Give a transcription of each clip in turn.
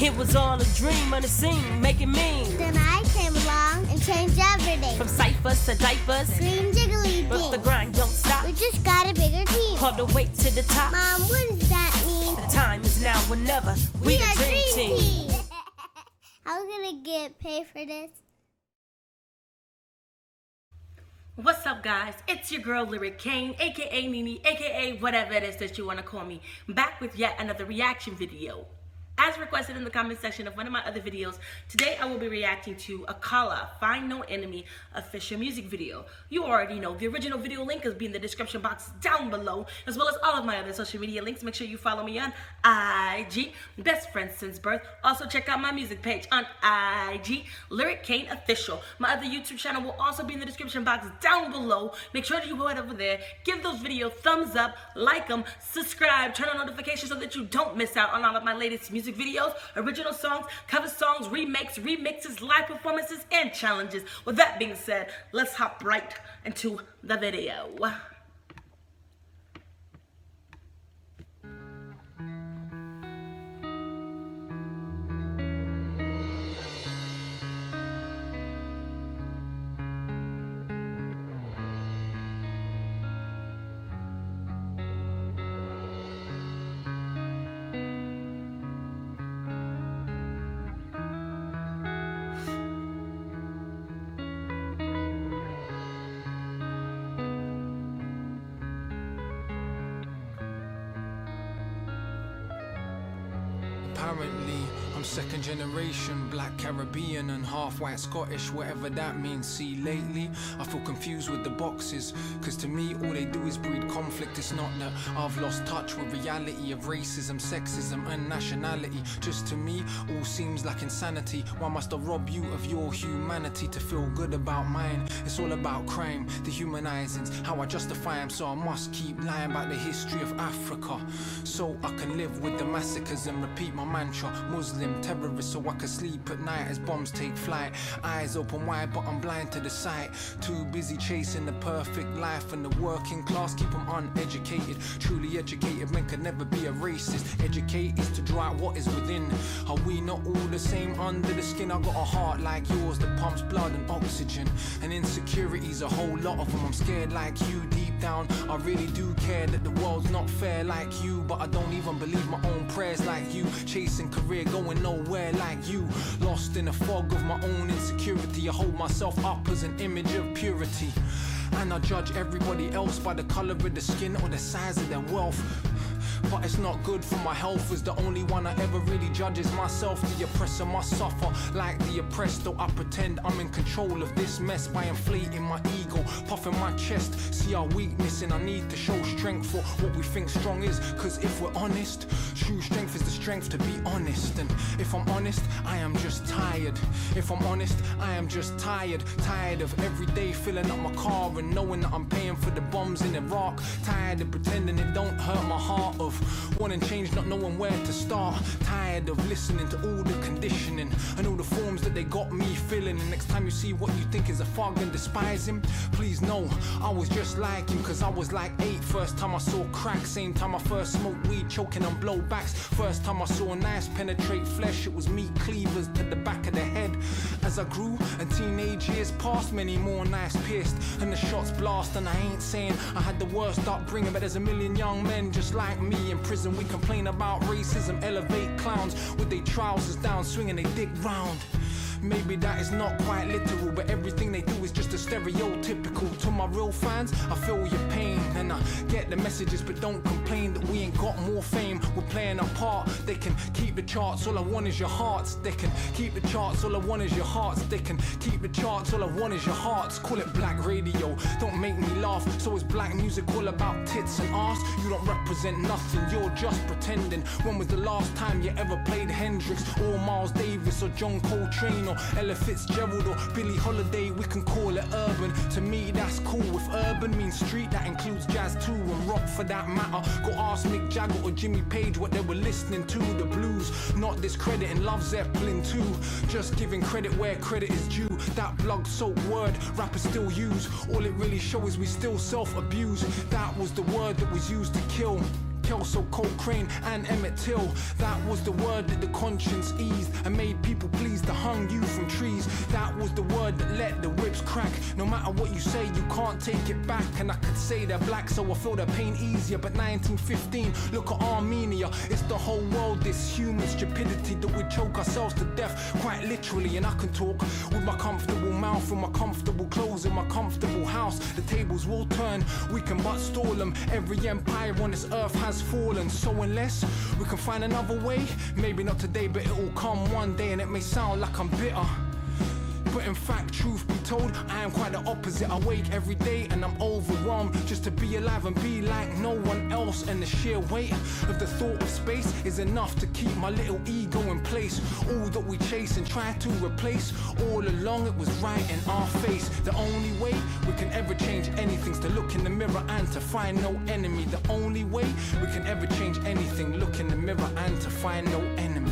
It was all a dream on the scene, making mean. Then I came along and changed everything. From ciphers to diapers, Green jiggly but the beans. grind don't stop. We just got a bigger team. All the way to the top. Mom, what does that mean? The time is now or never. We the are dream team. How are we gonna get paid for this? What's up, guys? It's your girl Lyric Kane, aka Nini, aka whatever it is that you want to call me, back with yet another reaction video. As requested in the comment section of one of my other videos, today I will be reacting to Akala, Find No Enemy official music video. You already know, the original video link is in the description box down below, as well as all of my other social media links. Make sure you follow me on IG, best friends since birth. Also check out my music page on IG, Lyric Kane Official. My other YouTube channel will also be in the description box down below. Make sure that you go head over there, give those videos thumbs up, like them, subscribe, turn on notifications so that you don't miss out on all of my latest music videos, original songs, cover songs, remakes, remixes, live performances, and challenges. With that being said, let's hop right into the video. Apparently, I'm second generation, black Caribbean and half white Scottish, whatever that means. See, lately, I feel confused with the boxes, cause to me, all they do is breed conflict. It's not that I've lost touch with reality of racism, sexism and nationality. Just to me, all seems like insanity. Why must I rob you of your humanity to feel good about mine? It's all about crime, dehumanizing, how I justify them, so I must keep lying about the history of Africa, so I can live with the massacres and repeat my mantra, Muslim terrorist, so I can sleep at night as bombs take flight. Eyes open wide but I'm blind to the sight, too busy chasing the perfect life, and the working class keep them uneducated. Truly educated men can never be a racist. Educate is to draw out what is within. Are we not all the same under the skin? I got a heart like yours that pumps blood and oxygen, and insecurities a whole lot of them. I'm scared like you deep down. I really do care that the world's not fair like you, but I don't even believe my own prayers like you. Chasing career, going nowhere like you. Lost in a fog of my own insecurity. I hold myself up as an image of purity, and I judge everybody else by the color of the skin or the size of their wealth. But it's not good for my health, as the only one I ever really judge is myself. The oppressor must suffer like the oppressed, though I pretend I'm in control of this mess by inflating my ego, puffing my chest. See our weakness and I need to show strength for what we think strong is, cause if we're honest, true strength is the strength to be honest. And if I'm honest, I am just tired. If I'm honest, I am just tired. Tired of every day filling up my car and knowing that I'm paying for the bombs in Iraq. Tired of pretending it don't hurt my heart, of wanting change, not knowing where to start. Tired of listening to all the conditioning and all the forms that they got me filling. And next time you see what you think is a thug and despise him, please know I was just like him, cause I was like 8. First time I saw crack, same time I first smoked weed, choking on blowbacks. First time I saw a knife penetrate flesh, it was meat cleavers to the back of the head. As I grew and teenage years passed, many more knives pierced and the shots blast. And I ain't saying I had the worst upbringing, but there's a million young men just like me in prison. We complain about racism, elevate clowns with their trousers down, swinging they dick round. Maybe that is not quite literal, but everything they do is just a stereotypical. To my real fans, I feel your pain and I get the messages, but don't complain that we ain't got more fame. We're playing our part. They can keep the charts, all I want is your hearts. They can keep the charts, all I want is your hearts. They can keep the charts, all I want is your hearts. Call it black radio, don't make me laugh. So is black music all about tits and arse? You don't represent nothing, you're just pretending. When was the last time you ever played Hendrix or Miles Davis or John Coltrane or Ella Fitzgerald or Billie Holiday? We can call it urban. To me that's cool. If urban means street, that includes jazz too, and rock for that matter. Go ask Mick Jagger or Jimmy Page what they were listening to. The blues, not discrediting Love Zeppelin too, just giving credit where credit is due. That blood-soaked word rappers still use, all it really shows is we still self-abuse. That was the word that was used to kill Kelso, Cochrane and Emmett Till. That was the word that the conscience eased and made people pleased that hung you from trees. That was the word that let the whips crack. No matter what you say, you can't take it back. And I could say they're black, so I feel their pain easier. But 1915, look at Armenia. It's the whole world, this human stupidity that we choke ourselves to death, quite literally. And I can talk with my comfortable mouth and my comfortable clothes in my comfortable house. The tables will turn, we can but stall them. Every empire on this earth has fallen. So unless we can find another way, maybe not today, but it will come one day. And it may sound like I'm bitter, but in fact, truth be told, I am quite the opposite. I wake every day and I'm overwhelmed just to be alive and be like no one else. And the sheer weight of the thought of space is enough to keep my little ego in place. All that we chase and try to replace, all along it was right in our face. The only way we can ever change anything's to look in the mirror and to find no enemy. The only way we can ever change anything, look in the mirror and to find no enemy.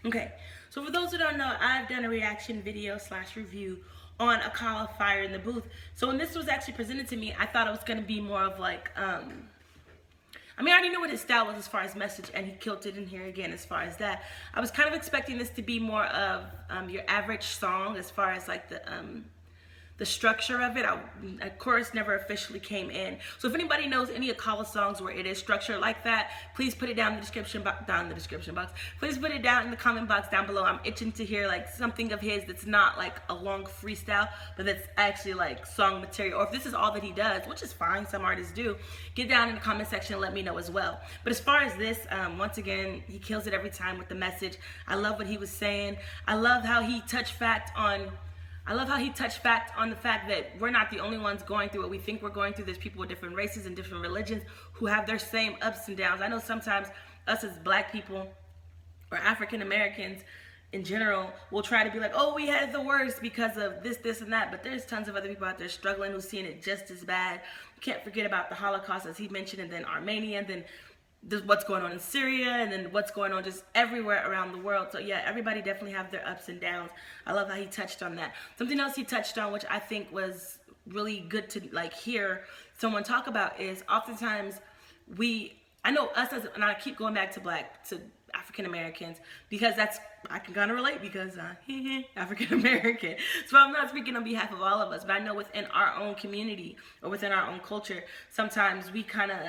Okay, so for those who don't know, I've done a reaction video / review on Akala Fire in the Booth. So when this was actually presented to me, I thought it was going to be more of like, I already knew what his style was as far as message, and he killed it in here again as far as that. I was kind of expecting this to be more of your average song as far as like the structure of it. A chorus never officially came in. So if anybody knows any Akala songs where it is structured like that, please put it down in the description box. Please put it down in the comment box down below. I'm itching to hear like something of his that's not like a long freestyle, but that's actually like song material. Or if this is all that he does, which is fine, some artists do, get down in the comment section and let me know as well. But as far as this, once again, he kills it every time with the message. I love what he was saying. I love how he touched fact on the fact that we're not the only ones going through what we think we're going through. There's people with different races and different religions who have their same ups and downs. I know sometimes us as black people or African Americans in general will try to be like, oh, we had the worst because of this, and that. But there's tons of other people out there struggling who's seeing it just as bad. You can't forget about the Holocaust, as he mentioned, and then Armenia, and then what's going on in Syria, and then what's going on just everywhere around the world. So yeah, everybody definitely have their ups and downs. I love how he touched on that. Something else he touched on, which I think was really good to like hear someone talk about, is oftentimes I know us as, and I keep going back to African Americans because I can kind of relate because African American. So I'm not speaking on behalf of all of us, but I know within our own community or within our own culture, sometimes we kind of,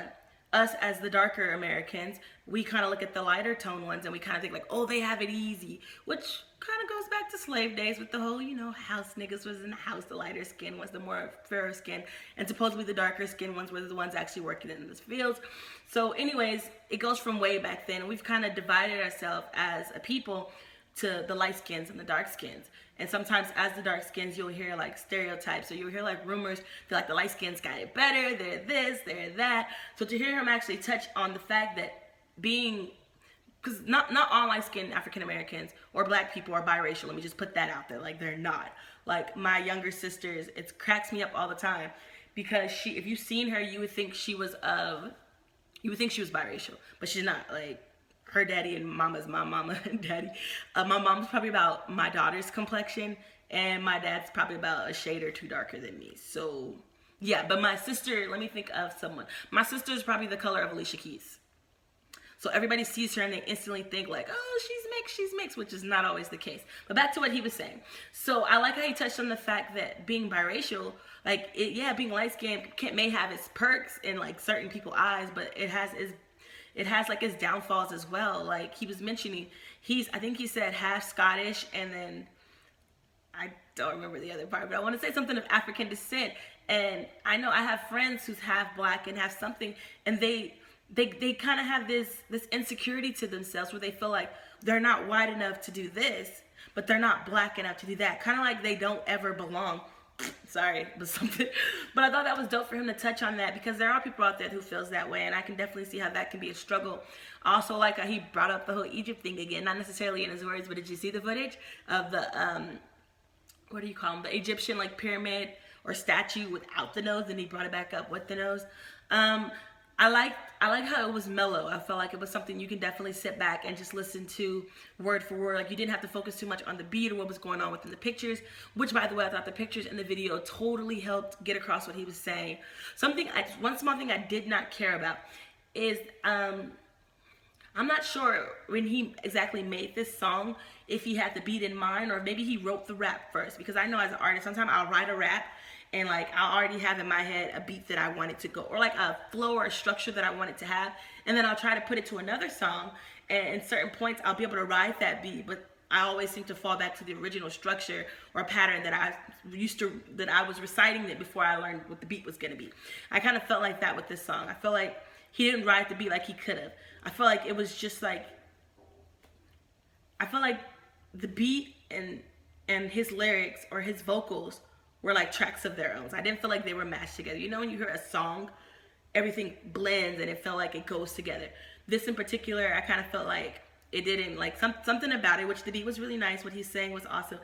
us as the darker Americans, we kind of look at the lighter tone ones and we kind of think like, oh, they have it easy, which kind of goes back to slave days with the whole, house niggas was in the house, the lighter skin was the more fairer skin, and supposedly the darker skin ones were the ones actually working in the fields. So anyways, it goes from way back then. We've kind of divided ourselves as a people to the light skins and the dark skins. And sometimes as the dark skins, you'll hear like stereotypes, or you'll hear like rumors that like the light skins got it better, they're this, they're that. So to hear him actually touch on the fact that because not all light-skinned African Americans or black people are biracial. Let me just put that out there. Like, they're not. Like, my younger sisters, it cracks me up all the time because if you've seen her, you would think she was biracial, but she's not. Like, her daddy and mama's my mama and daddy. My mom's probably about my daughter's complexion, and my dad's probably about a shade or two darker than me. So yeah, but my sister, let me think of someone. My sister is probably the color of Alicia Keys. So everybody sees her and they instantly think like, oh, she's mixed, which is not always the case. But back to what he was saying. So I like how he touched on the fact that being biracial, like, being light-skinned may have its perks in like certain people's eyes, but it it has like its downfalls as well. Like he was mentioning, I think he said half Scottish, and then I don't remember the other part, but I want to say something of African descent. And I know I have friends who's half black and half something, and they kind of have this insecurity to themselves where they feel like they're not white enough to do this, but they're not black enough to do that. Kind of like they don't ever belong. Sorry, but something. But I thought that was dope for him to touch on that, because there are people out there who feels that way, and I can definitely see how that can be a struggle. I also like how he brought up the whole Egypt thing again, not necessarily in his words, but did you see the footage of the what do you call them? The Egyptian like pyramid or statue without the nose, and he brought it back up with the nose. I like how it was mellow. I felt like it was something you can definitely sit back and just listen to word for word. Like you didn't have to focus too much on the beat or what was going on within the pictures, which by the way, I thought the pictures in the video totally helped get across what he was saying. One small thing I did not care about is, I'm not sure when he exactly made this song, if he had the beat in mind or maybe he wrote the rap first, because I know as an artist, sometimes I'll write a rap and like I'll already have in my head a beat that I want it to go, or like a flow or a structure that I want it to have, and then I'll try to put it to another song, and in certain points I'll be able to ride that beat, but I always seem to fall back to the original structure or pattern that I was reciting it before I learned what the beat was gonna be. I kind of felt like that with this song. I feel like he didn't ride the beat like he could have. I feel like it was just like, I feel like the beat and his lyrics or his vocals were like tracks of their own. I didn't feel like they were mashed together. You know when you hear a song, everything blends and it felt like it goes together. This in particular, I kind of felt like it didn't, like something about it, which the beat was really nice. What he's saying was awesome.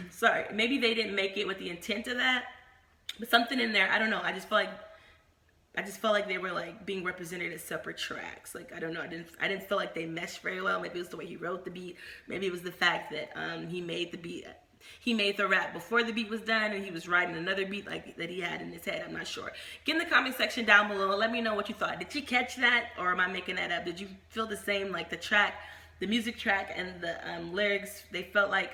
Sorry, maybe they didn't make it with the intent of that, but something in there, I don't know. I just felt like they were like being represented as separate tracks. Like I don't know, I didn't feel like they meshed very well. Maybe it was the way he wrote the beat. Maybe it was the fact that he made the rap before the beat was done, and he was writing another beat like that he had in his head. I'm not sure. Get in the comment section down below and let me know what you thought. Did you catch that, or am I making that up? Did you feel the same? Like the music track and the lyrics, they felt like,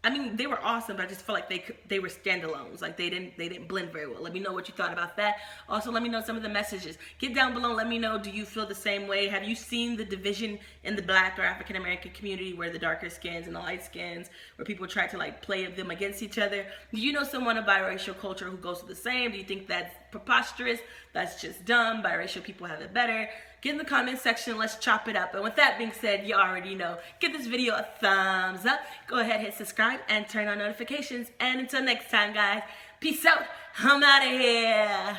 I mean, they were awesome, but I just felt like they were standalones. Like they didn't blend very well. Let me know what you thought about that. Also, let me know some of the messages. Get down below. Let me know, do you feel the same way? Have you seen the division in the black or African American community where the darker skins and the light skins, where people try to like play them against each other? Do you know someone of biracial culture who goes through the same? Do you think that's preposterous? That's just dumb. Biracial people have it better. Get in the comment section, let's chop it up. And with that being said, you already know, give this video a thumbs up. Go ahead, hit subscribe, and turn on notifications. And until next time, guys, peace out. I'm out of here.